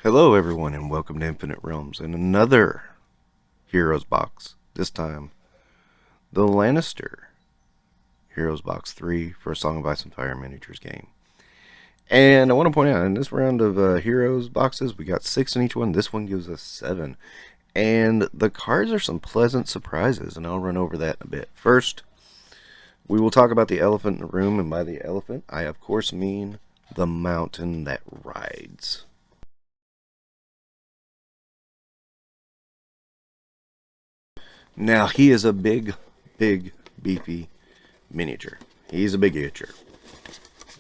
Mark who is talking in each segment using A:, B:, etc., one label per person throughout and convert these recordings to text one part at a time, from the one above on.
A: Hello everyone and welcome to Infinite Realms and another Heroes box. This time, the Lannister Heroes box 3 for a Song of Ice and Fire miniatures game. And I want to point out, in this round of Heroes boxes, we got 6 in each one. This one gives us 7. And the cards are some pleasant surprises, and I'll run over that in a bit. First, we will talk about the elephant in the room, and by the elephant, I of course mean the mountain that rides. Now, he is a big, beefy miniature. He's a big itcher,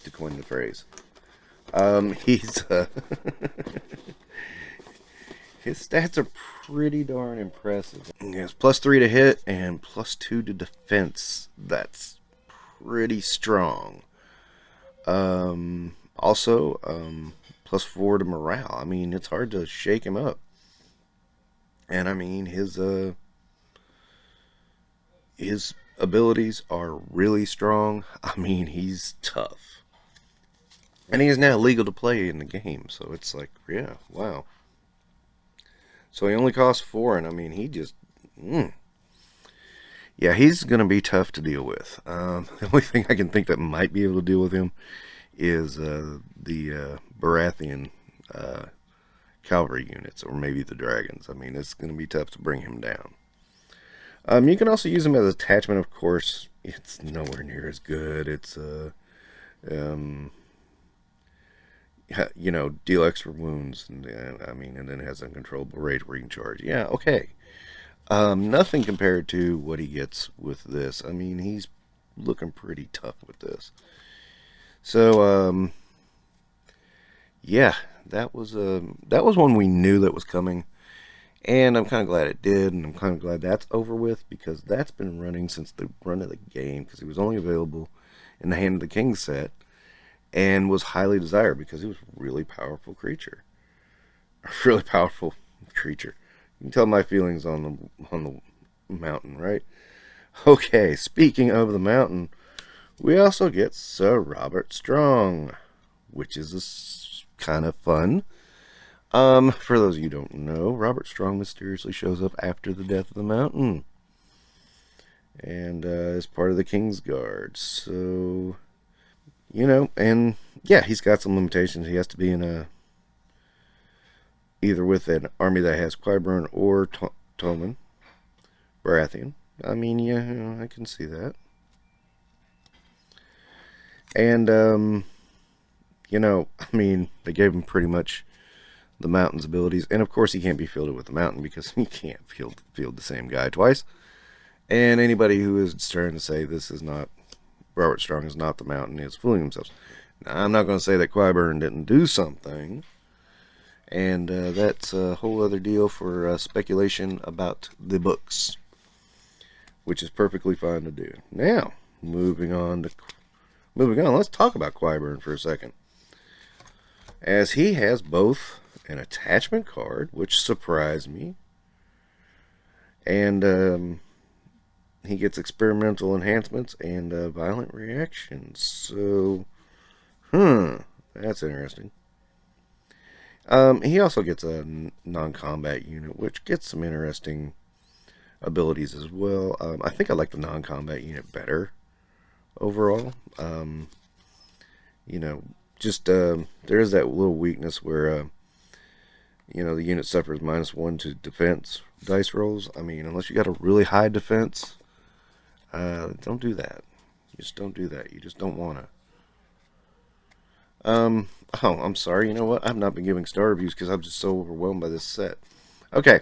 A: to coin the phrase. He's his stats are pretty darn impressive. He has +3 to hit and +2 to defense. That's pretty strong. Also, +4 to morale. I mean, it's hard to shake him up. And I mean, his abilities are really strong. I mean, he's tough. And he is now legal to play in the game, so it's like, yeah, wow. So he only costs 4, and I mean, he just, yeah, he's going to be tough to deal with. The only thing I can think that might be able to deal with him is the Baratheon cavalry units, or maybe the dragons. I mean, it's going to be tough to bring him down. You can also use them as attachment, of course. It's nowhere near as good. It's deal extra wounds, and I mean, and then it has uncontrollable rage where you can charge. Yeah, okay. Nothing compared to what he gets with this. I mean, he's looking pretty tough with this. So, yeah, that was one we knew that was coming. And I'm kind of glad it did, and I'm kind of glad that's over with, because that's been running since the run of the game, because he was only available in the Hand of the King set, and was highly desired because he was a really powerful creature. A really powerful creature. You can tell my feelings on the mountain, right? Okay, speaking of the mountain, we also get Sir Robert Strong, which is kind of fun. For those of you who don't know, Robert Strong mysteriously shows up after the death of the mountain, and is part of the King's Guard. So, and yeah, he's got some limitations. He has to be in either with an army that has Qyburn or Tommen, Baratheon. I mean, yeah, I can see that. And I mean, they gave him pretty much the mountain's abilities, and of course he can't be fielded with the mountain because he can't field the same guy twice. And anybody who is trying to say this is not Robert Strong is not the mountain is fooling themselves. Now, I'm not going to say that Qyburn didn't do something, and that's a whole other deal for speculation about the books, which is perfectly fine to do. Now, moving on, let's talk about Qyburn for a second, as he has both an attachment card, which surprised me, and he gets experimental enhancements and violent reactions. So, that's interesting. He also gets a non-combat unit, which gets some interesting abilities as well. I think I like the non-combat unit better overall. Just there is that little weakness where the unit suffers -1 to defense dice rolls. I mean, unless you got a really high defense, don't do that. You just don't do that. You just don't want to. Oh, I'm sorry. You know what? I've not been giving star reviews because I'm just so overwhelmed by this set. Okay,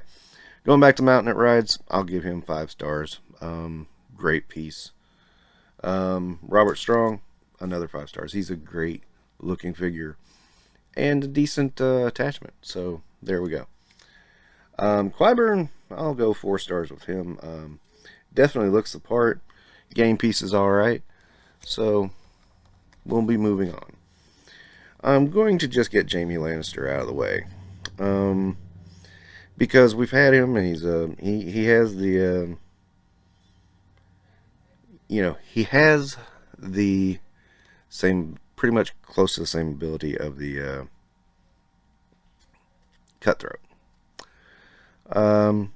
A: going back to Mountain It Rides, I'll give him 5 stars. Great piece. Robert Strong, another 5 stars. He's a great looking figure and a decent attachment. So there we go. Qyburn, I'll go 4 stars with him. Definitely looks the part. Game piece is alright. So we'll be moving on. I'm going to just get Jaime Lannister out of the way. Because we've had him, and he has the he has the same, pretty much close to the same ability of the cutthroat.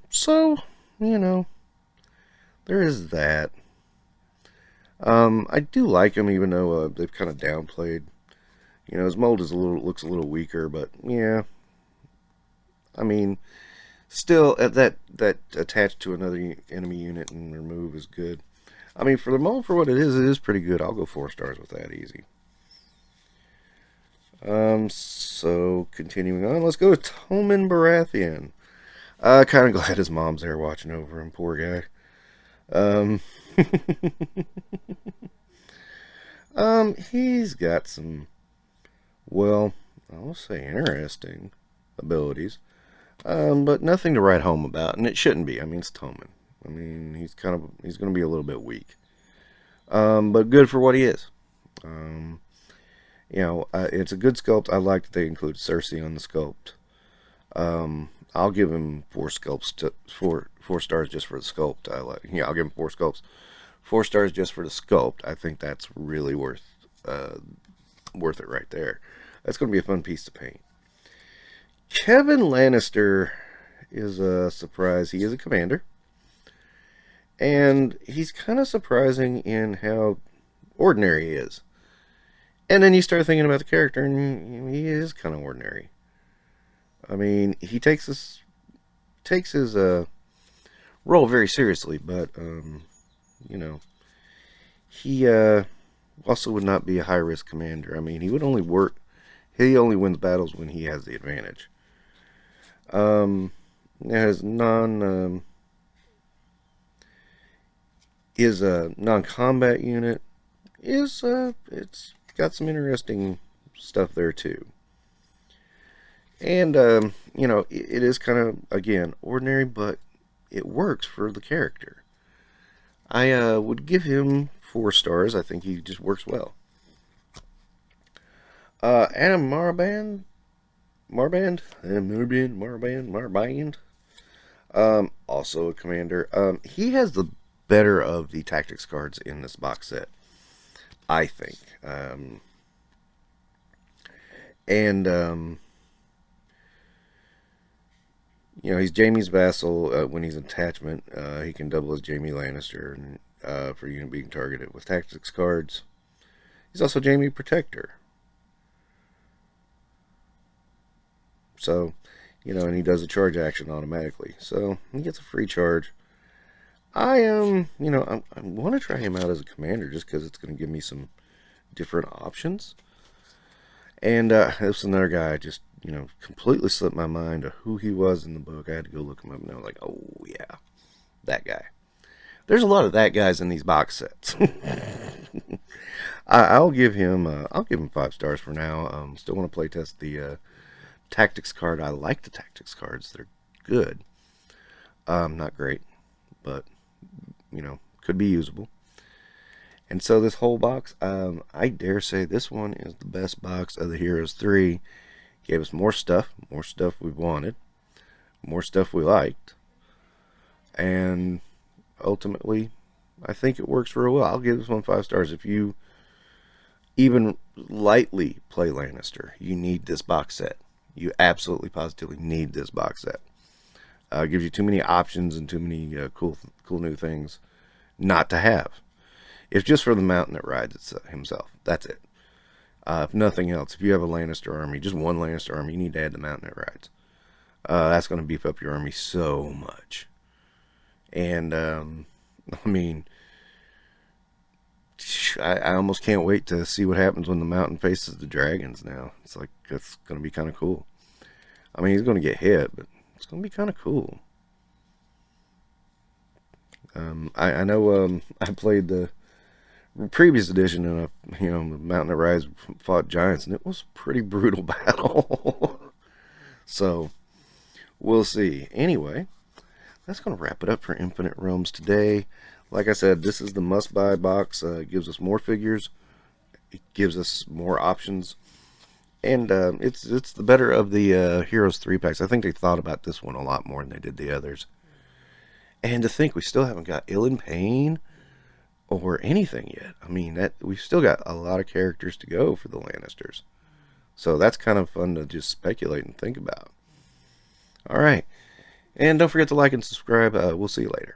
A: So, you know, there is that. I do like him, even though they've kind of downplayed. You know, his mold looks a little weaker, but yeah. I mean, still, that attached to another enemy unit and remove is good. I mean, for the mold, for what it is pretty good. I'll go 4 stars with that easy. So continuing on, let's go to Tommen Baratheon. Kind of glad his mom's there watching over him, poor guy. He's got some, well, I'll say interesting abilities, but nothing to write home about, and it shouldn't be. I mean, it's Tommen. I mean, he's going to be a little bit weak, but good for what he is. You know, it's a good sculpt. I like that they include Cersei on the sculpt. I'll give him 4 sculpts, 4 stars just for the sculpt. I'll give him 4 sculpts, 4 stars just for the sculpt. I think that's really worth it right there. That's going to be a fun piece to paint. Kevin Lannister is a surprise. He is a commander, and he's kind of surprising in how ordinary he is. And then you start thinking about the character, and he is kind of ordinary. I mean, he takes his role very seriously, but you know, he also would not be a high risk commander. I mean, he only wins battles when he has the advantage. His non-combat unit is it's got some interesting stuff there too. And you know, it is kind of, again, ordinary, but it works for the character. I would give him 4 stars. I think he just works well. Adam Marband, also a commander. He has the better of the tactics cards in this box set, I think. You know, he's Jaime's vassal. When he's in attachment, he can double as Jaime Lannister for unit being targeted with tactics cards. He's also Jaime Protector. So, you know, and he does a charge action automatically. So, he gets a free charge. You know, I want to try him out as a commander just because it's going to give me some different options. And this is another guy I just, you know, completely slipped my mind of who he was in the book. I had to go look him up, and I was like, oh, yeah, that guy. There's a lot of that guys in these box sets. I'll give him 5 stars for now. Still want to play test the tactics card. I like the tactics cards. They're good. Not great, but, you know, could be usable. And so this whole box, I dare say this one is the best box of the Heroes 3. Gave us more stuff we wanted, more stuff we liked, and ultimately, I think it works real well. I'll give this one 5 stars. If you even lightly play Lannister, you need this box set. You absolutely positively need this box set. It gives you too many options and too many cool new things not to have. It's just for the mountain that rides himself. That's it. If nothing else, if you have a Lannister army, just one Lannister army, you need to add the mountain that rides. That's going to beef up your army so much. And, I mean, I almost can't wait to see what happens when the mountain faces the dragons now. It's like, it's going to be kind of cool. I mean, he's going to get hit, but it's going to be kind of cool. I know I played the previous edition, and you know, the Mountain that Rides fought giants, and it was a pretty brutal battle. So we'll see. Anyway, that's going to wrap it up for Infinite Realms today. Like I said, this is the must-buy box. It gives us more figures. It gives us more options. And it's the better of the Heroes 3-packs. I think they thought about this one a lot more than they did the others. And to think we still haven't got Ill and Pain or anything yet. I mean, we've still got a lot of characters to go for the Lannisters. So that's kind of fun to just speculate and think about. All right. And don't forget to like and subscribe. We'll see you later.